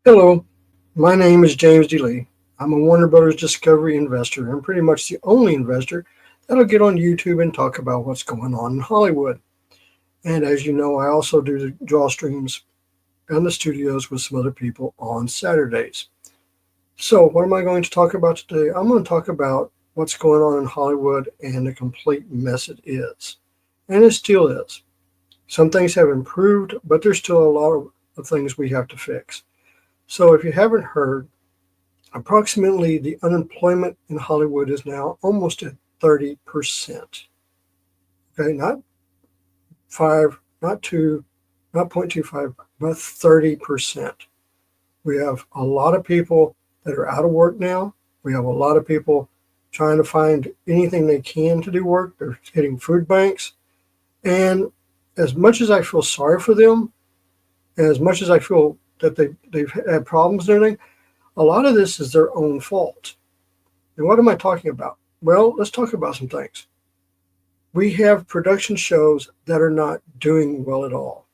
Hello, my name is James D Lee. I'm a Warner Brothers Discovery investor and pretty much the only investor that'll get on YouTube and talk about what's going on in Hollywood. And as you know, I also do the draw streams in the studios with some other people on Saturdays. So, what am I going to talk about today? I'm going to talk about what's going on in Hollywood and the complete mess it is. And it still is. Some things have improved, but there's still a lot of things we have to fix. So, if you haven't heard, approximately the unemployment in Hollywood is now almost at 30%. Okay, not 5, not 2, not 0.25, but 30%. We have a lot of people that are out of work now. We have a lot of people trying to find anything they can to do work. They're hitting food banks. And as much as I feel sorry for them, as much as I feel that they've had problems and everything, a lot of this is their own fault. And what am I talking about? Well, let's talk about some things. We have production shows that are not doing well at all.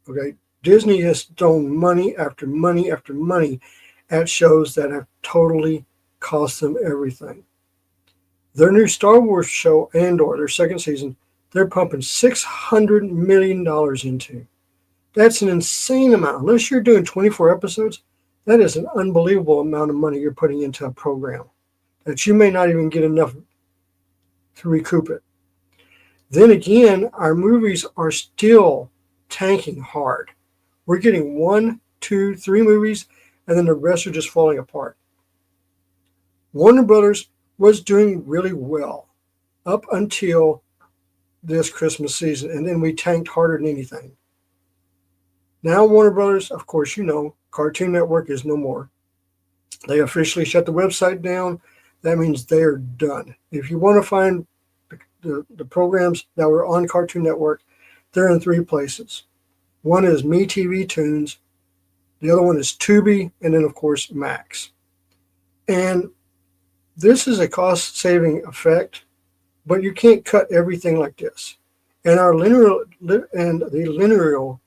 Okay, Disney has thrown money after money after money at shows that have totally cost them everything. Their new Star Wars show, Andor, their second season, they're pumping $600 million into. That's an insane amount. Unless you're doing 24 episodes, that is an unbelievable amount of money you're putting into a program that you may not even get enough to recoup it. Then again, our movies are still tanking hard. We're getting 1, 2, 3 movies, and then the rest are just falling apart. Warner Brothers was doing really well up until this Christmas season, and then we tanked harder than anything. Now Warner Brothers, of course, you know, Cartoon Network is no more. They officially shut the website down. That means they're done. If you want to find the programs that were on Cartoon Network, they're in 3 places. One is MeTV Tunes, the other one is Tubi, and then, of course, Max. And this is a cost-saving effect, but you can't cut everything like this. And the linear,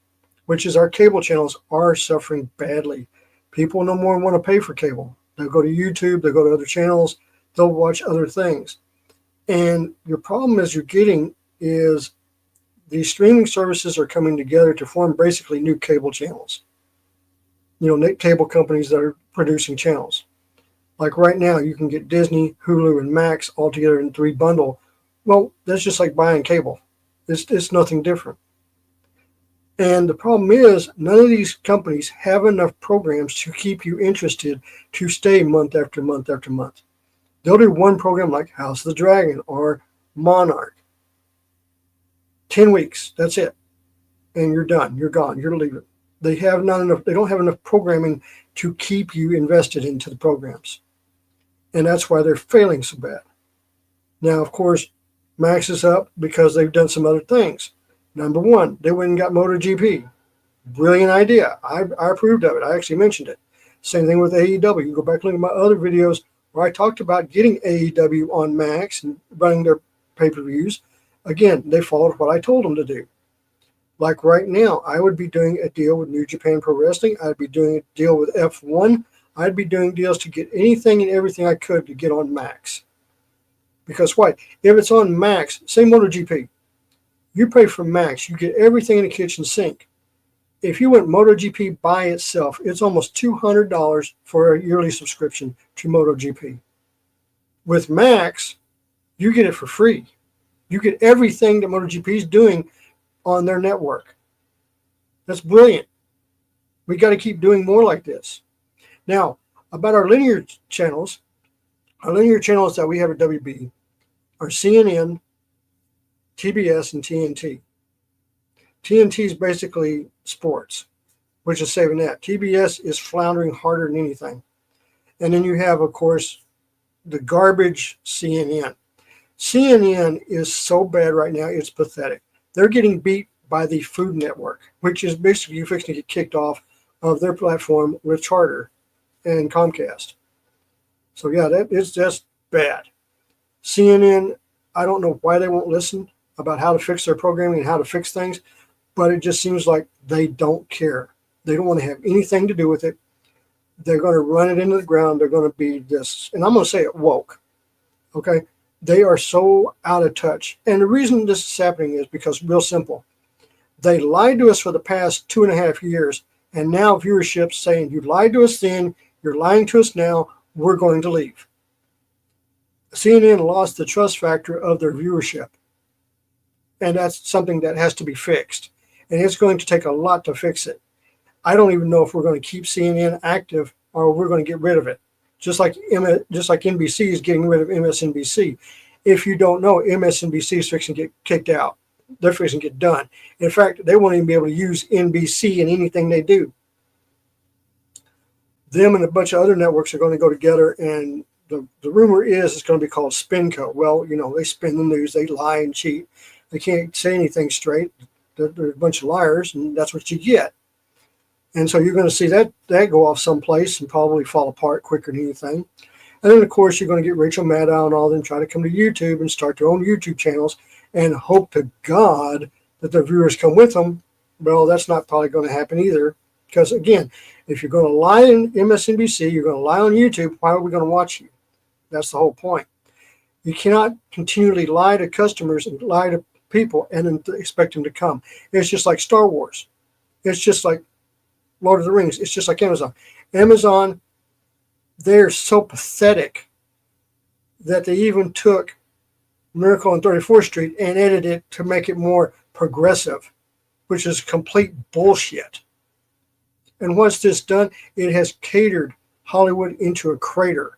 which is our cable channels, are suffering badly. People no more want to pay for cable. They'll go to YouTube, they'll go to other channels, they'll watch other things. And your problem you're getting is these streaming services are coming together to form basically new cable channels. You know, cable companies that are producing channels. Like right now, you can get Disney, Hulu, and Max all together in 3 bundle. Well, that's just like buying cable. It's nothing different. And the problem is, none of these companies have enough programs to keep you interested to stay month after month after month. They'll do one program like House of the Dragon or Monarch. 10 weeks, that's it. And you're done. You're gone. You're leaving. They don't have enough programming to keep you invested into the programs. And that's why they're failing so bad. Now, of course, Max is up because they've done some other things. Number 1, they went and got MotoGP. Brilliant idea. I approved of it. I actually mentioned it. Same thing with AEW. You go back and look at my other videos where I talked about getting AEW on Max and running their pay-per-views. Again, they followed what I told them to do. Like right now, I would be doing a deal with New Japan Pro Wrestling. I'd be doing a deal with F1. I'd be doing deals to get anything and everything I could to get on Max. Because what? If it's on Max, say MotoGP, you pay for Max, you get everything in the kitchen sink. If you went MotoGP by itself, it's almost $200 for a yearly subscription to MotoGP. With Max, you get it for free. You get everything that MotoGP is doing on their network. That's brilliant. We got to keep doing more like this. Now, about our linear channels that we have at WBD are CNN, TBS, and TNT. TNT is basically sports, which is saving that. TBS is floundering harder than anything. And then you have, of course, the garbage CNN. CNN is so bad right now, it's pathetic. They're getting beat by the Food Network, which is basically you fixing to get kicked off of their platform with Charter and Comcast. So yeah, that is just bad. CNN, I don't know why they won't listen about how to fix their programming and how to fix things, but it just seems like they don't care. They don't want to have anything to do with it. They're going to run it into the ground. They're going to be this, and I'm going to say it woke. Okay. They are so out of touch. And the reason this is happening is because, real simple, they lied to us for the past 2.5 years. And now viewership's saying, you lied to us then, you're lying to us now, we're going to leave. CNN lost the trust factor of their viewership. And that's something that has to be fixed. And it's going to take a lot to fix it. I don't even know if we're going to keep CNN active or we're going to get rid of it. Just like NBC is getting rid of MSNBC. If you don't know, MSNBC is fixing to get kicked out. They're fixing to get done. In fact, they won't even be able to use NBC in anything they do. Them and a bunch of other networks are going to go together, and the rumor is it's going to be called SpinCo. Well, they spin the news, they lie and cheat. They can't say anything straight. They're a bunch of liars, and that's what you get. And so you're going to see that go off someplace and probably fall apart quicker than anything. And then, of course, you're going to get Rachel Maddow and all them try to come to YouTube and start their own YouTube channels and hope to God that their viewers come with them. Well, that's not probably going to happen either. Because, again, if you're going to lie in MSNBC, you're going to lie on YouTube, why are we going to watch you? That's the whole point. You cannot continually lie to customers and lie to people and then expect them to come. It's just like Star Wars. It's just like Lord of the Rings. It's just like Amazon. Amazon, they're so pathetic that they even took Miracle on 34th Street and edited it to make it more progressive, which is complete bullshit. And what's this done? It has catered Hollywood into a crater.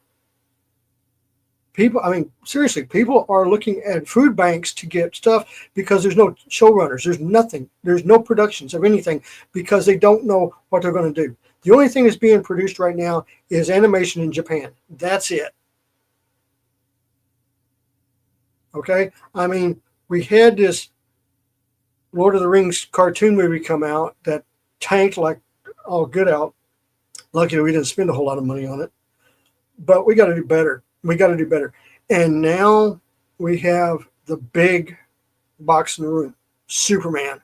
People, seriously, people are looking at food banks to get stuff because there's no showrunners. There's nothing. There's no productions of anything because they don't know what they're going to do. The only thing that's being produced right now is animation in Japan. That's it. Okay? We had this Lord of the Rings cartoon movie come out that tanked like all good out. Luckily, we didn't spend a whole lot of money on it. But we got to do better. And now we have the big box in the room, Superman.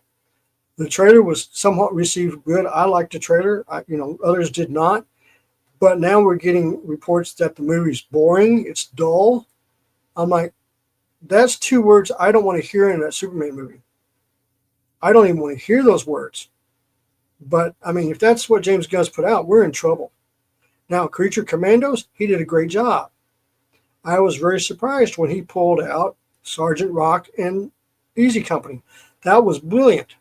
The trailer was somewhat received good. I liked the trailer. Others did not. But now we're getting reports that the movie's boring. It's dull. I'm like, that's 2 words I don't want to hear in a Superman movie. I don't even want to hear those words. But, if that's what James Gunn's put out, we're in trouble. Now, Creature Commandos, he did a great job. I was very surprised when he pulled out Sergeant Rock and Easy Company. That was brilliant.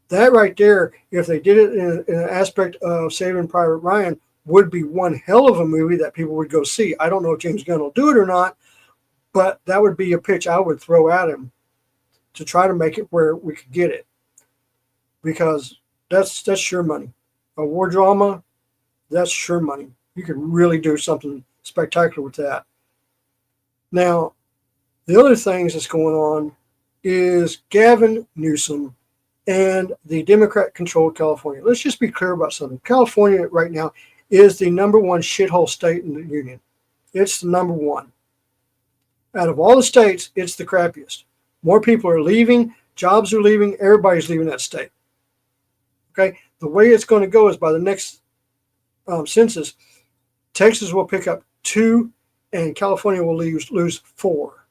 That right there, if they did it in an aspect of Saving Private Ryan, would be one hell of a movie that people would go see. I don't know if James Gunn will do it or not, but that would be a pitch I would throw at him to try to make it where we could get it. Because that's sure money. A war drama, that's sure money. You could really do something spectacular with that. Now, the other things that's going on is Gavin Newsom and the Democrat-controlled California. Let's just be clear about something. California right now is the number 1 shithole state in the union. It's the number 1. Out of all the states, it's the crappiest. More people are leaving, jobs are leaving, everybody's leaving that state. Okay, the way it's going to go is by the next census, Texas will pick up 2 and California will lose 4.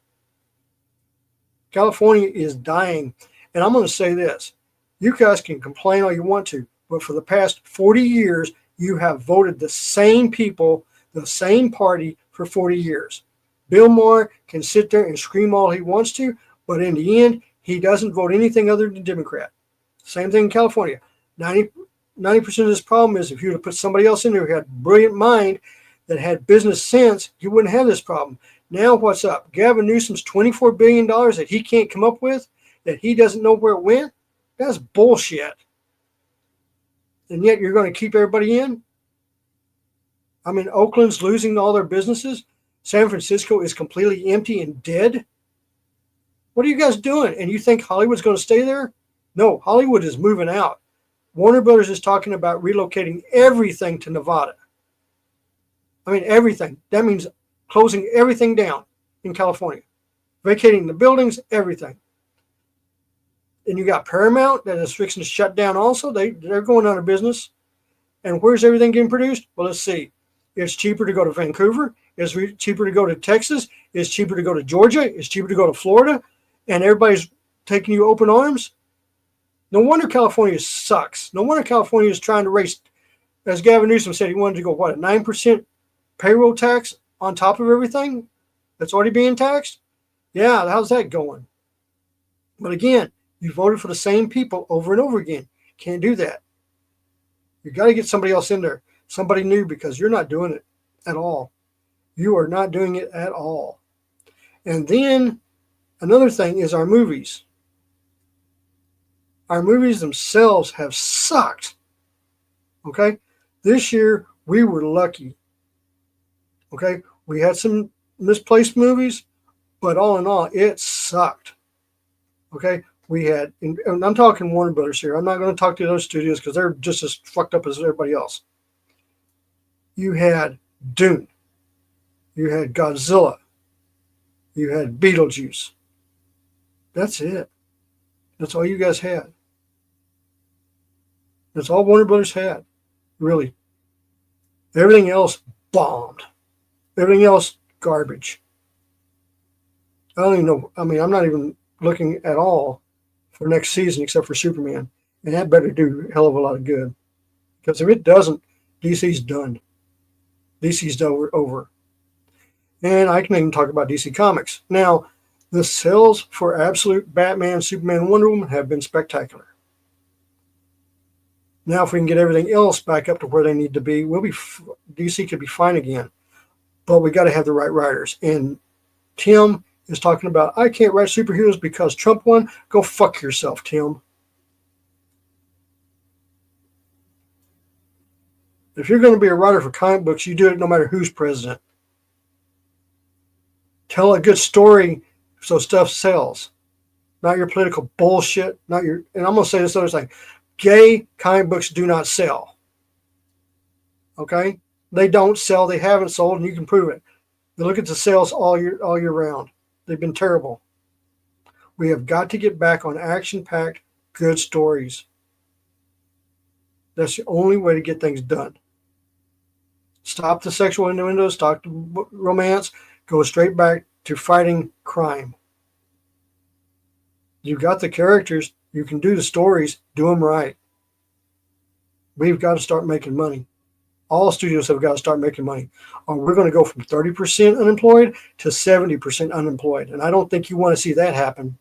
California is dying. And I'm going to say this. You guys can complain all you want to, but for the past 40 years, you have voted the same people, the same party for 40 years. Bill Maher can sit there and scream all he wants to, but in the end, he doesn't vote anything other than Democrat. Same thing in California. 90% of this problem is if you were to put somebody else in there who had a brilliant mind that had business sense, you wouldn't have this problem. Now what's up? Gavin Newsom's $24 billion that he can't come up with, that he doesn't know where it went? That's bullshit. And yet you're going to keep everybody in? Oakland's losing all their businesses. San Francisco is completely empty and dead. What are you guys doing? And you think Hollywood's going to stay there? No, Hollywood is moving out. Warner Brothers is talking about relocating everything to Nevada. Everything. That means closing everything down in California. Vacating the buildings, everything. And you got Paramount that is fixing to shut down also. They're going out of business. And where's everything getting produced? Well, let's see. It's cheaper to go to Vancouver. It's cheaper to go to Texas. It's cheaper to go to Georgia. It's cheaper to go to Florida. And everybody's taking you open arms. No wonder California sucks. No wonder California is trying to raise, as Gavin Newsom said, he wanted to go, what, a 9% payroll tax on top of everything that's already being taxed? Yeah, how's that going? But again, you voted for the same people over and over again. Can't do that. You got to get somebody else in there, somebody new, because you're not doing it at all. You are not doing it at all. And then another thing is our movies. Our movies themselves have sucked. Okay? This year, we were lucky. Okay? We had some misplaced movies, but all in all, it sucked. Okay? We had, and I'm talking Warner Brothers here. I'm not going to talk to those studios because they're just as fucked up as everybody else. You had Dune. You had Godzilla. You had Beetlejuice. That's it. That's all you guys had. That's all Warner Brothers had, really. Everything else bombed. Everything else garbage. I don't even know. I mean, I'm not even looking at all for next season except for Superman. And that better do a hell of a lot of good. Because if it doesn't, DC's done. DC's over. And I can even talk about DC Comics. Now, the sales for Absolute, Batman, Superman, and Wonder Woman have been spectacular. Now, if we can get everything else back up to where they need to be, DC could be fine again. But we got to have the right writers. And Tim is talking about, I can't write superheroes because Trump won. Go fuck yourself, Tim. If you're going to be a writer for comic books, you do it no matter who's president. Tell a good story so stuff sells. Not your political bullshit. And I'm going to say this other thing. Gay comic books do not sell. Okay? They don't sell. They haven't sold, and you can prove it. Look at the sales all year round. They've been terrible. We have got to get back on action-packed, good stories. That's the only way to get things done. Stop the sexual innuendo, stop the romance, go straight back to fighting crime. You got the characters, you can do the stories, do them right. We've got to start making money. All studios have got to start making money. Or we're going to go from 30% unemployed to 70% unemployed. And I don't think you want to see that happen.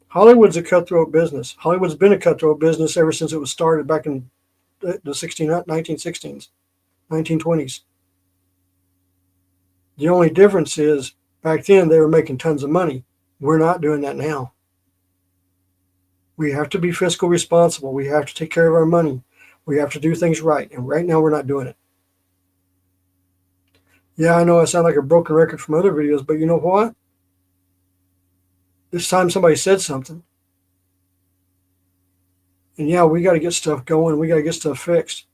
Hollywood's a cutthroat business. Hollywood's been a cutthroat business ever since it was started back in the 1916s, 1920s. The only difference is back then they were making tons of money. We're not doing that now. We have to be fiscal responsible. We have to take care of our money. We have to do things right. And right now we're not doing it. Yeah, I know I sound like a broken record from other videos, but you know what? This time somebody said something. And yeah, we got to get stuff going. We got to get stuff fixed.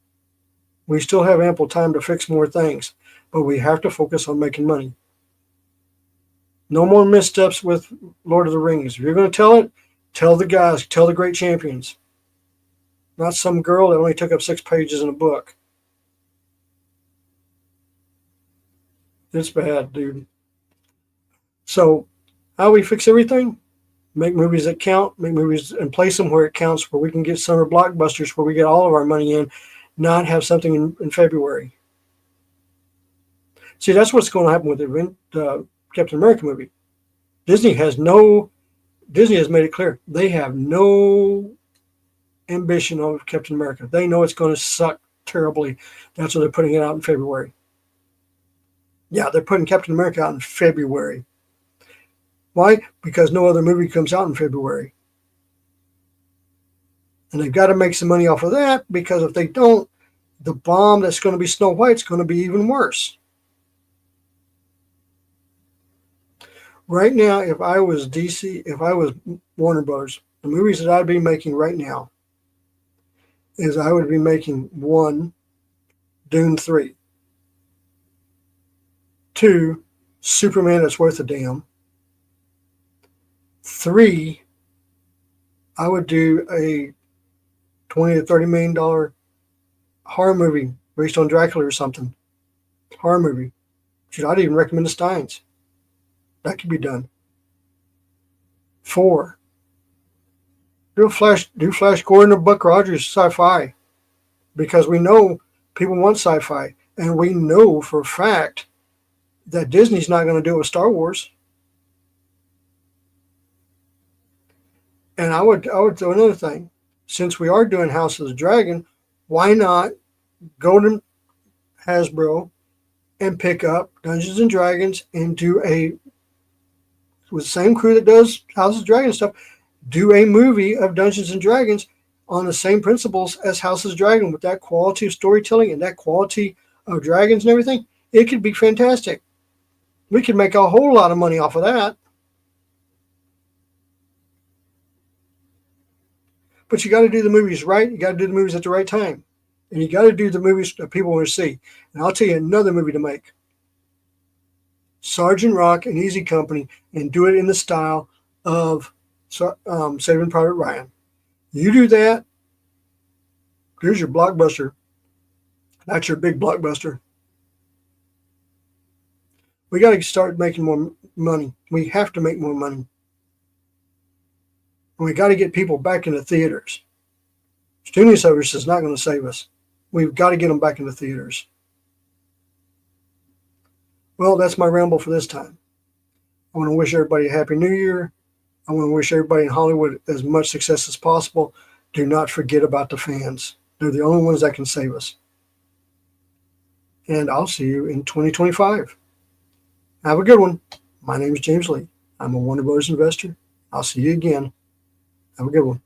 We still have ample time to fix more things, but we have to focus on making money. No more missteps with Lord of the Rings. If you're going to tell it, tell the guys, tell the great champions. Not some girl that only took up 6 pages in a book. It's bad, dude. So, how do we fix everything? Make movies that count, make movies and place them where it counts, where we can get summer blockbusters, where we get all of our money in, not have something in February. See, that's what's going to happen with the Captain America movie. Disney has made it clear they have no ambition of Captain America. They know it's going to suck terribly. That's why they're putting it out in February. Yeah, they're putting Captain America out in February. Why? Because no other movie comes out in February. And they've got to make some money off of that, because if they don't, the bomb that's going to be Snow White's going to be even worse. Right now, if I was DC, if I was Warner Brothers, the movies that I'd be making right now is I would be making 1, Dune 3. 2, Superman That's Worth a Damn. 3, I would do a $20 to $30 million horror movie based on Dracula or something. Horror movie. Should I'd even recommend the Steins. That could be done. 4. Do Flash Gordon or Buck Rogers sci-fi, because we know people want sci-fi, and we know for a fact that Disney's not going to do it with Star Wars. And I would throw another thing. Since we are doing House of the Dragon, why not go to Hasbro and pick up Dungeons and Dragons and do with the same crew that does House of the Dragon stuff, do a movie of Dungeons and Dragons on the same principles as House of the Dragon, with that quality of storytelling and that quality of dragons and everything. It could be fantastic. We could make a whole lot of money off of that. But you got to do the movies right. You got to do the movies at the right time. And you got to do the movies that people want to see. And I'll tell you another movie to make. Sergeant Rock and Easy Company, and do it in the style of Saving Private Ryan. You do that, here's your blockbuster. That's your big blockbuster. We got to start making more money. We have to make more money. And we got to get people back into theaters. Streaming service is not going to save us. We've got to get them back into theaters. Well, that's my ramble for this time. I want to wish everybody a Happy New Year. I want to wish everybody in Hollywood as much success as possible. Do not forget about the fans. They're the only ones that can save us. And I'll see you in 2025. Have a good one. My name is James Lee. I'm a Warner Brothers investor. I'll see you again. Have a good one.